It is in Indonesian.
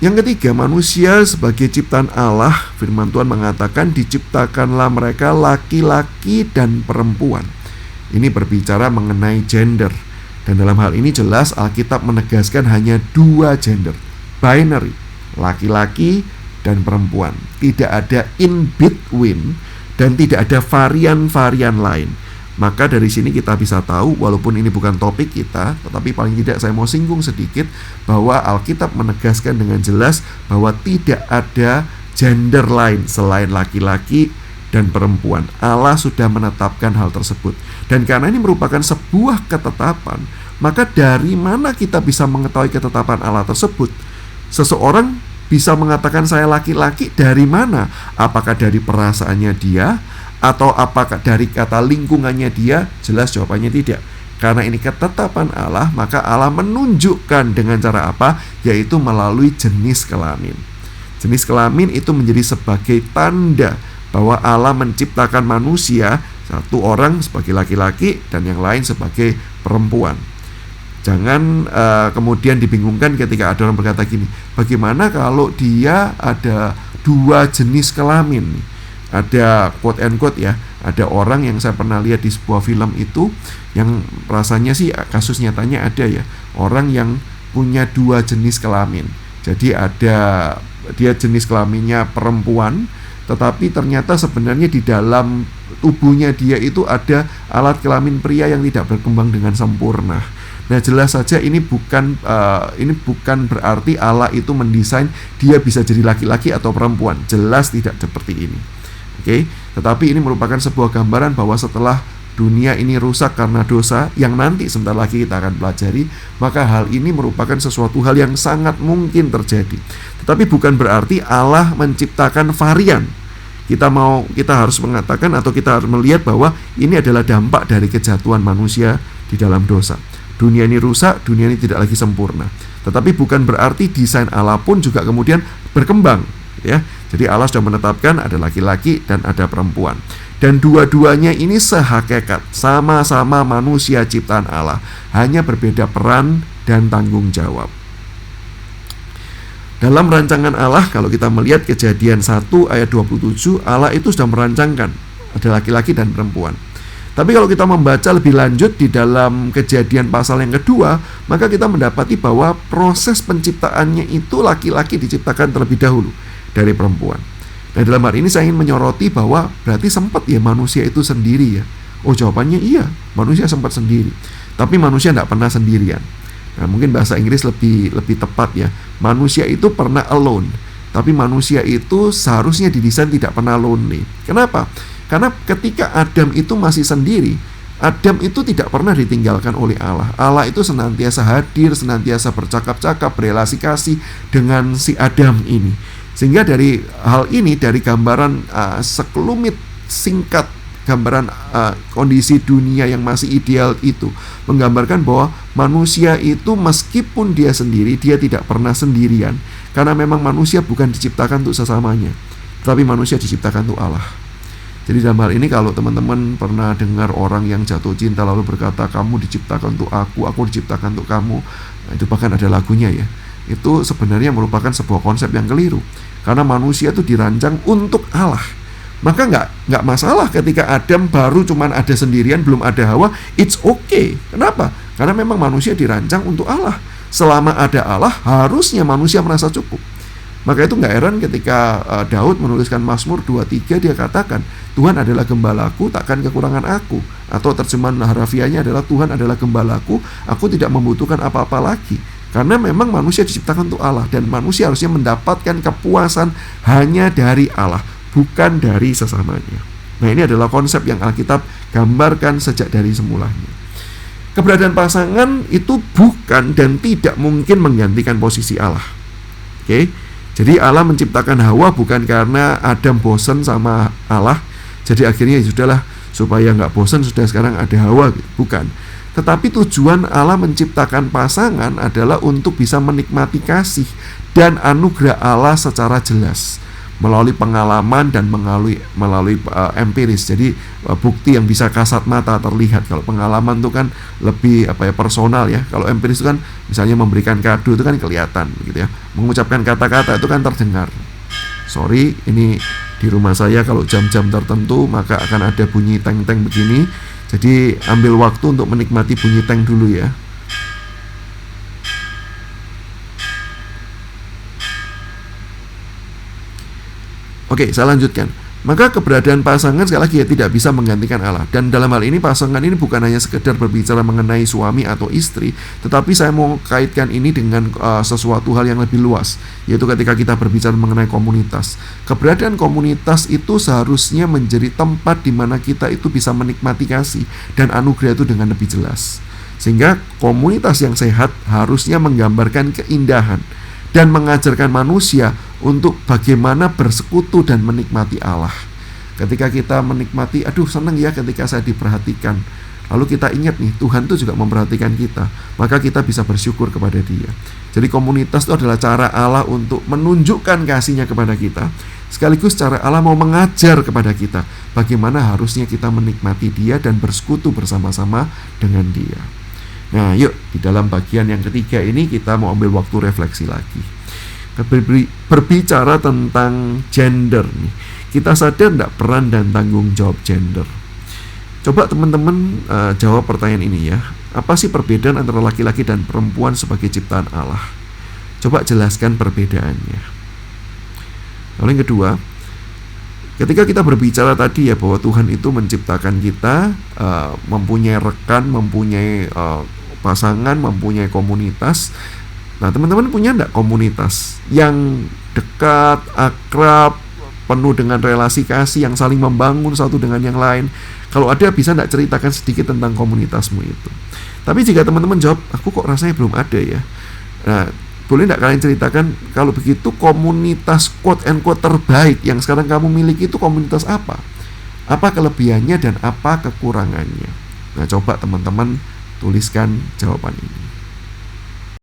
Yang ketiga, manusia sebagai ciptaan Allah, firman Tuhan mengatakan diciptakanlah mereka laki-laki dan perempuan. Ini berbicara mengenai gender. Dan dalam hal ini jelas Alkitab menegaskan hanya 2 gender, binary, laki-laki dan perempuan. Tidak ada in between dan tidak ada varian-varian lain. Maka dari sini kita bisa tahu, walaupun ini bukan topik kita, tetapi paling tidak saya mau singgung sedikit bahwa Alkitab menegaskan dengan jelas bahwa tidak ada gender lain selain laki-laki dan perempuan. Allah sudah menetapkan hal tersebut. Dan karena ini merupakan sebuah ketetapan, maka dari mana kita bisa mengetahui ketetapan Allah tersebut? Seseorang bisa mengatakan saya laki-laki dari mana? Apakah dari perasaannya dia? Atau apakah dari kata lingkungannya dia? Jelas jawabannya tidak. Karena ini ketetapan Allah, maka Allah menunjukkan dengan cara apa? Yaitu melalui jenis kelamin. Jenis kelamin itu menjadi sebagai tanda bahwa Allah menciptakan manusia, satu orang sebagai laki-laki dan yang lain sebagai perempuan. Jangan kemudian dibingungkan ketika ada orang berkata gini, bagaimana kalau dia ada 2 jenis kelamin? Ada quote and quote ya, ada orang yang saya pernah lihat di sebuah film itu, yang rasanya sih kasus nyatanya ada ya, orang yang punya 2 jenis kelamin. Jadi ada dia jenis kelaminnya perempuan, tetapi ternyata sebenarnya di dalam tubuhnya dia itu ada alat kelamin pria yang tidak berkembang dengan sempurna. Nah, jelas saja ini bukan berarti Allah itu mendesain dia bisa jadi laki-laki atau perempuan. Jelas tidak seperti ini. Oke, tetapi ini merupakan sebuah gambaran bahwa setelah dunia ini rusak karena dosa, yang nanti sebentar lagi kita akan pelajari, maka hal ini merupakan sesuatu hal yang sangat mungkin terjadi. Tetapi bukan berarti Allah menciptakan varian. Kita harus mengatakan atau kita harus melihat bahwa ini adalah dampak dari kejatuhan manusia di dalam dosa. Dunia ini rusak, dunia ini tidak lagi sempurna. Tetapi bukan berarti desain Allah pun juga kemudian berkembang, ya. Jadi Allah sudah menetapkan ada laki-laki dan ada perempuan. Dan dua-duanya ini sehakikat, sama-sama manusia ciptaan Allah, hanya berbeda peran dan tanggung jawab. Dalam rancangan Allah, kalau kita melihat Kejadian 1 ayat 27, Allah itu sudah merancangkan ada laki-laki dan perempuan. Tapi kalau kita membaca lebih lanjut di dalam Kejadian pasal yang kedua, maka kita mendapati bahwa proses penciptaannya itu laki-laki diciptakan terlebih dahulu dari perempuan. Nah, dalam hal ini saya ingin menyoroti bahwa berarti sempat ya manusia itu sendiri ya. Oh, jawabannya iya, manusia sempat sendiri. Tapi manusia tidak pernah sendirian. Nah, mungkin bahasa Inggris lebih tepat ya. Manusia itu pernah alone, tapi manusia itu seharusnya didesain tidak pernah lonely. Kenapa? Karena ketika Adam itu masih sendiri, Adam itu tidak pernah ditinggalkan oleh Allah. Allah itu senantiasa hadir, senantiasa bercakap-cakap, berelasi kasih dengan si Adam ini. Sehingga dari hal ini, dari gambaran sekelumit singkat gambaran kondisi dunia yang masih ideal itu, menggambarkan bahwa manusia itu meskipun dia sendiri, dia tidak pernah sendirian. Karena memang manusia bukan diciptakan untuk sesamanya, tetapi manusia diciptakan untuk Allah. Jadi dalam hal ini kalau teman-teman pernah dengar orang yang jatuh cinta lalu berkata, kamu diciptakan untuk aku diciptakan untuk kamu, nah, itu bahkan ada lagunya ya. Itu sebenarnya merupakan sebuah konsep yang keliru. Karena manusia itu dirancang untuk Allah. Maka nggak masalah ketika Adam baru cuman ada sendirian, belum ada Hawa, it's okay. Kenapa? Karena memang manusia dirancang untuk Allah. Selama ada Allah, harusnya manusia merasa cukup. Maka itu nggak heran ketika Daud menuliskan Mazmur 23, dia katakan, Tuhan adalah gembalaku, takkan kekurangan aku. Atau terjemahan harafiahnya adalah, Tuhan adalah gembalaku, aku tidak membutuhkan apa-apa lagi. Karena memang manusia diciptakan untuk Allah, dan manusia harusnya mendapatkan kepuasan hanya dari Allah, bukan dari sesamanya. Nah, ini adalah konsep yang Alkitab gambarkan sejak dari semulanya. Keberadaan pasangan itu bukan dan tidak mungkin menggantikan posisi Allah. Oke? Jadi Allah menciptakan Hawa bukan karena Adam bosan sama Allah, jadi akhirnya ya sudahlah, supaya nggak bosan sudah sekarang ada Hawa, bukan. Tetapi tujuan Allah menciptakan pasangan adalah untuk bisa menikmati kasih dan anugerah Allah secara jelas. melalui pengalaman dan melalui empiris. Jadi bukti yang bisa kasat mata terlihat. Kalau pengalaman itu kan lebih personal ya. Kalau empiris itu kan misalnya memberikan kado itu kan kelihatan gitu ya. Mengucapkan kata-kata itu kan terdengar. Sorry, ini di rumah saya kalau jam-jam tertentu maka akan ada bunyi teng-teng begini. Jadi ambil waktu untuk menikmati bunyi teng dulu ya. Oke, saya lanjutkan. Maka keberadaan pasangan sekali lagi ya tidak bisa menggantikan Allah. Dan dalam hal ini pasangan ini bukan hanya sekedar berbicara mengenai suami atau istri, tetapi saya mau kaitkan ini dengan sesuatu hal yang lebih luas, yaitu ketika kita berbicara mengenai komunitas. Keberadaan komunitas itu seharusnya menjadi tempat di mana kita itu bisa menikmati kasih dan anugerah itu dengan lebih jelas. Sehingga komunitas yang sehat harusnya menggambarkan keindahan dan mengajarkan manusia untuk bagaimana bersekutu dan menikmati Allah. Ketika kita menikmati, aduh senang ya ketika saya diperhatikan. Lalu kita ingat nih, Tuhan itu juga memperhatikan kita. Maka kita bisa bersyukur kepada Dia. Jadi komunitas itu adalah cara Allah untuk menunjukkan kasih-Nya kepada kita. Sekaligus cara Allah mau mengajar kepada kita bagaimana harusnya kita menikmati Dia dan bersekutu bersama-sama dengan Dia. Nah yuk, di dalam bagian yang ketiga ini kita mau ambil waktu refleksi lagi. Berbicara tentang gender nih, kita sadar tidak peran dan tanggung jawab gender? Coba teman-teman jawab pertanyaan ini ya. Apa sih perbedaan antara laki-laki dan perempuan sebagai ciptaan Allah? Coba jelaskan perbedaannya. Lalu yang kedua, ketika kita berbicara tadi ya bahwa Tuhan itu menciptakan kita, mempunyai rekan, mempunyai pasangan, mempunyai komunitas. Nah teman-teman punya enggak komunitas yang dekat, akrab, penuh dengan relasi kasih yang saling membangun satu dengan yang lain? Kalau ada, bisa enggak ceritakan sedikit tentang komunitasmu itu? Tapi jika teman-teman jawab, aku kok rasanya belum ada ya. Nah, boleh enggak kalian ceritakan kalau begitu komunitas quote and quote terbaik yang sekarang kamu miliki itu komunitas apa? Apa kelebihannya dan apa kekurangannya? Nah coba teman-teman tuliskan jawaban ini.